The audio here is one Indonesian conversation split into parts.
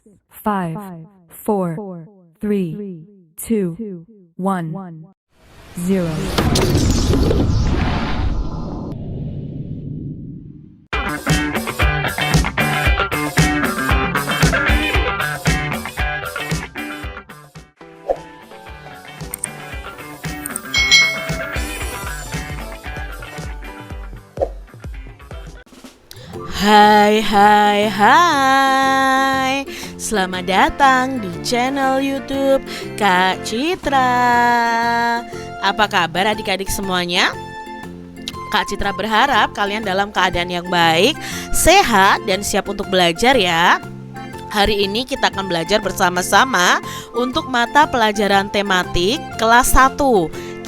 5, 4, 3, 2, 1, 0. Hai hai hai, selamat datang di channel YouTube Kak Citra. Apa kabar adik-adik semuanya? Kak Citra berharap kalian dalam keadaan yang baik, sehat, dan siap untuk belajar ya. Hari ini kita akan belajar bersama-sama untuk mata pelajaran tematik kelas 1.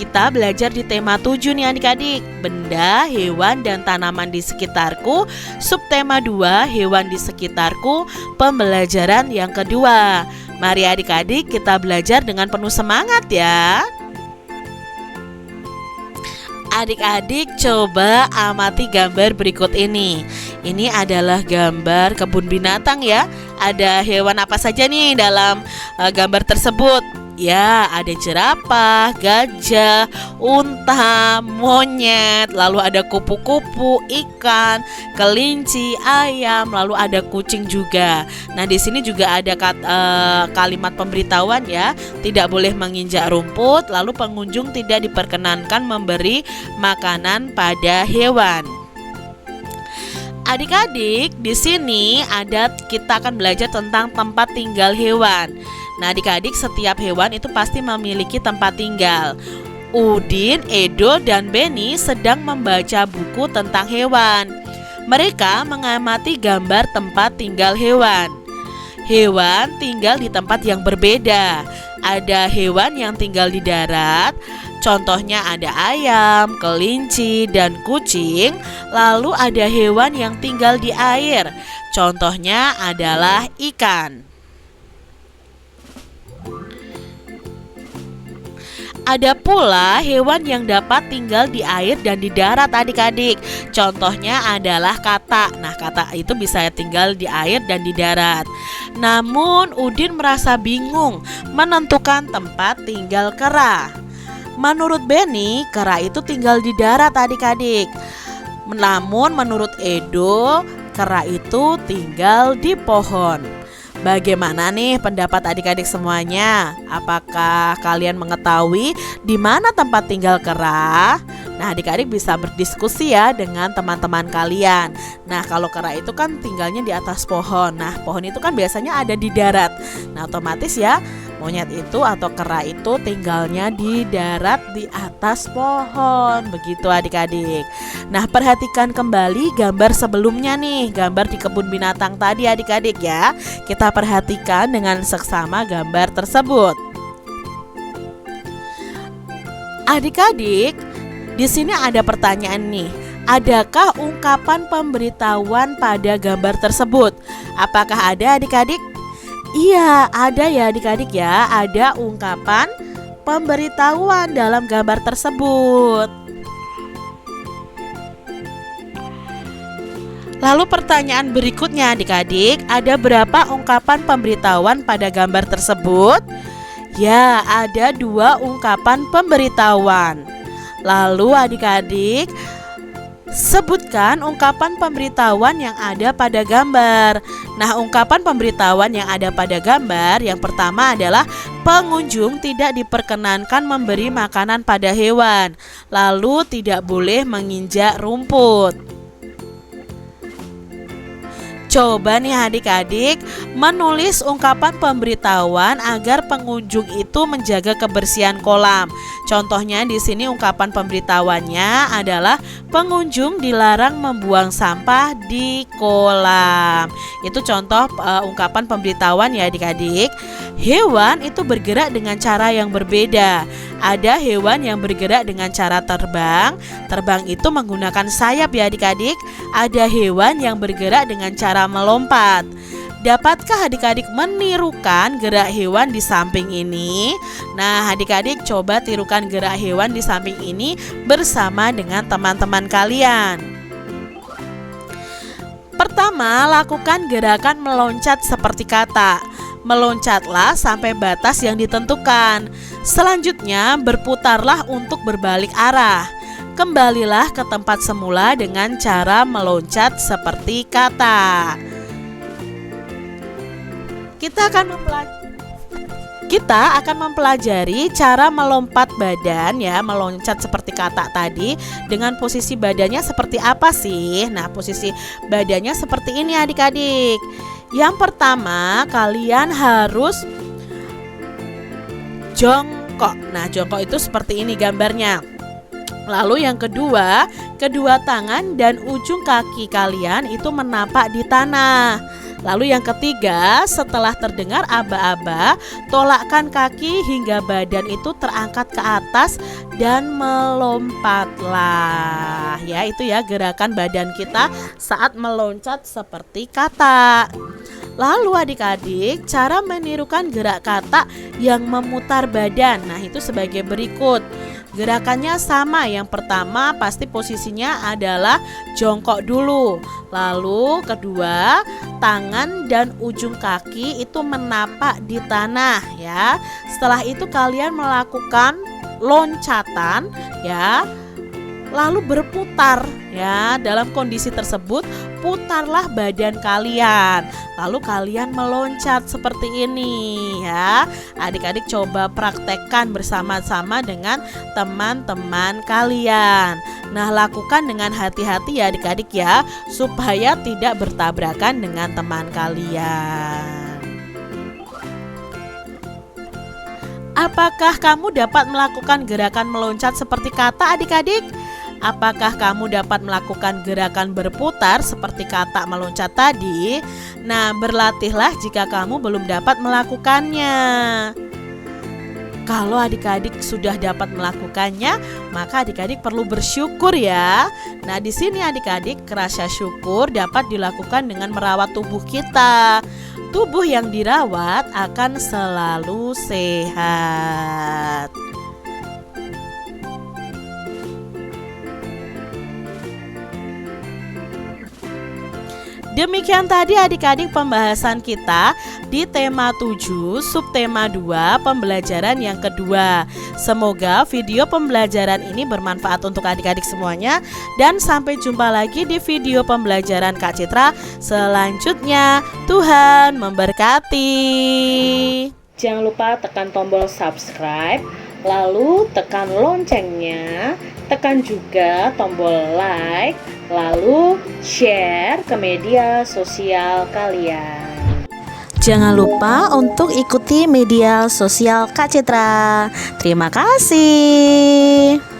Kita belajar di tema 7 nih adik-adik, benda, hewan, dan tanaman di sekitarku. Subtema 2, hewan di sekitarku, pembelajaran yang kedua. Mari adik-adik kita belajar dengan penuh semangat ya. Adik-adik coba amati gambar berikut ini. Ini adalah gambar kebun binatang ya. Ada hewan apa saja nih dalam gambar tersebut? Ya, ada jerapah, gajah, unta, monyet, lalu ada kupu-kupu, ikan, kelinci, ayam, lalu ada kucing juga. Nah, di sini juga ada kalimat pemberitahuan ya, tidak boleh menginjak rumput, lalu pengunjung tidak diperkenankan memberi makanan pada hewan. Adik-adik, di sini kita akan belajar tentang tempat tinggal hewan. Nah adik-adik, setiap hewan itu pasti memiliki tempat tinggal. Udin, Edo, dan Beni sedang membaca buku tentang hewan. Mereka mengamati gambar tempat tinggal hewan. Hewan tinggal di tempat yang berbeda. Ada hewan yang tinggal di darat, contohnya ada ayam, kelinci, dan kucing. Lalu ada hewan yang tinggal di air, contohnya adalah ikan. Ada pula hewan yang dapat tinggal di air dan di darat adik-adik. Contohnya adalah katak. Nah, katak itu bisa tinggal di air dan di darat. Namun Udin merasa bingung menentukan tempat tinggal kera. Menurut Beni, kera itu tinggal di darat adik-adik. Namun menurut Edo, kera itu tinggal di pohon. Bagaimana nih pendapat adik-adik semuanya? Apakah kalian mengetahui di mana tempat tinggal kera? Nah, adik-adik bisa berdiskusi ya dengan teman-teman kalian. Nah, kalau kera itu kan tinggalnya di atas pohon. Nah, pohon itu kan biasanya ada di darat. Nah, otomatis ya monyet itu atau kera itu tinggalnya di darat di atas pohon. Begitu adik-adik. Nah, perhatikan kembali gambar sebelumnya nih, gambar di kebun binatang tadi adik-adik ya. Kita perhatikan dengan seksama gambar tersebut. Adik-adik, di sini ada pertanyaan nih. Adakah ungkapan pemberitahuan pada gambar tersebut? Apakah ada adik-adik? Iya, ada ya adik-adik ya. Ada ungkapan pemberitahuan dalam gambar tersebut. Lalu pertanyaan berikutnya adik-adik, ada berapa ungkapan pemberitahuan pada gambar tersebut? Ya, ada 2 ungkapan pemberitahuan. Lalu adik-adik, sebutkan ungkapan pemberitahuan yang ada pada gambar. Nah, ungkapan pemberitahuan yang ada pada gambar yang pertama adalah pengunjung tidak diperkenankan memberi makanan pada hewan. Lalu tidak boleh menginjak rumput. Coba nih adik-adik menulis ungkapan pemberitahuan agar pengunjung itu menjaga kebersihan kolam. Contohnya di sini ungkapan pemberitahuannya adalah pengunjung dilarang membuang sampah di kolam. Itu contoh ungkapan pemberitahuan ya adik-adik. Hewan itu bergerak dengan cara yang berbeda. Ada hewan yang bergerak dengan cara terbang. Terbang itu menggunakan sayap ya adik-adik. Ada hewan yang bergerak dengan cara melompat. Dapatkah adik-adik menirukan gerak hewan di samping ini? Nah, adik-adik coba tirukan gerak hewan di samping ini bersama dengan teman-teman kalian. Pertama, lakukan gerakan meloncat seperti kata. Meloncatlah sampai batas yang ditentukan. Selanjutnya, berputarlah untuk berbalik arah. Kembalilah ke tempat semula dengan cara meloncat seperti kata. Kita akan mempelajari cara melompat badan ya, meloncat seperti kata tadi dengan posisi badannya seperti apa sih? Nah, posisi badannya seperti ini adik-adik. Yang pertama, kalian harus jongkok. Nah, jongkok itu seperti ini gambarnya. Lalu yang kedua, kedua tangan dan ujung kaki kalian itu menapak di tanah. Lalu yang ketiga, setelah terdengar aba-aba, tolakkan kaki hingga badan itu terangkat ke atas dan melompatlah. Ya, itu ya gerakan badan kita saat meloncat seperti kata. Lalu adik-adik, cara menirukan gerak kata yang memutar badan. Nah, itu sebagai berikut. Gerakannya sama. Yang pertama pasti posisinya adalah jongkok dulu. Lalu kedua, tangan dan ujung kaki itu menapak di tanah ya. Setelah itu kalian melakukan loncatan ya. Lalu berputar ya. Dalam kondisi tersebut putarlah badan kalian. Lalu kalian meloncat seperti ini ya. Adik-adik coba praktekkan bersama-sama dengan teman-teman kalian. Nah, lakukan dengan hati-hati ya adik-adik ya, supaya tidak bertabrakan dengan teman kalian. Apakah kamu dapat melakukan gerakan meloncat seperti kata adik-adik? Apakah kamu dapat melakukan gerakan berputar seperti kata meloncat tadi? Nah, berlatihlah jika kamu belum dapat melakukannya. Kalau adik-adik sudah dapat melakukannya, maka adik-adik perlu bersyukur ya. Nah, di sini adik-adik rasa syukur dapat dilakukan dengan merawat tubuh kita. Tubuh yang dirawat akan selalu sehat. Demikian tadi adik-adik pembahasan kita di tema 7, subtema 2, pembelajaran yang kedua. Semoga video pembelajaran ini bermanfaat untuk adik-adik semuanya. Dan sampai jumpa lagi di video pembelajaran Kak Citra selanjutnya. Tuhan memberkati. Jangan lupa tekan tombol subscribe, lalu tekan loncengnya, tekan juga tombol like, lalu share ke media sosial kalian. Jangan lupa untuk ikuti media sosial Kak Citra. Terima kasih.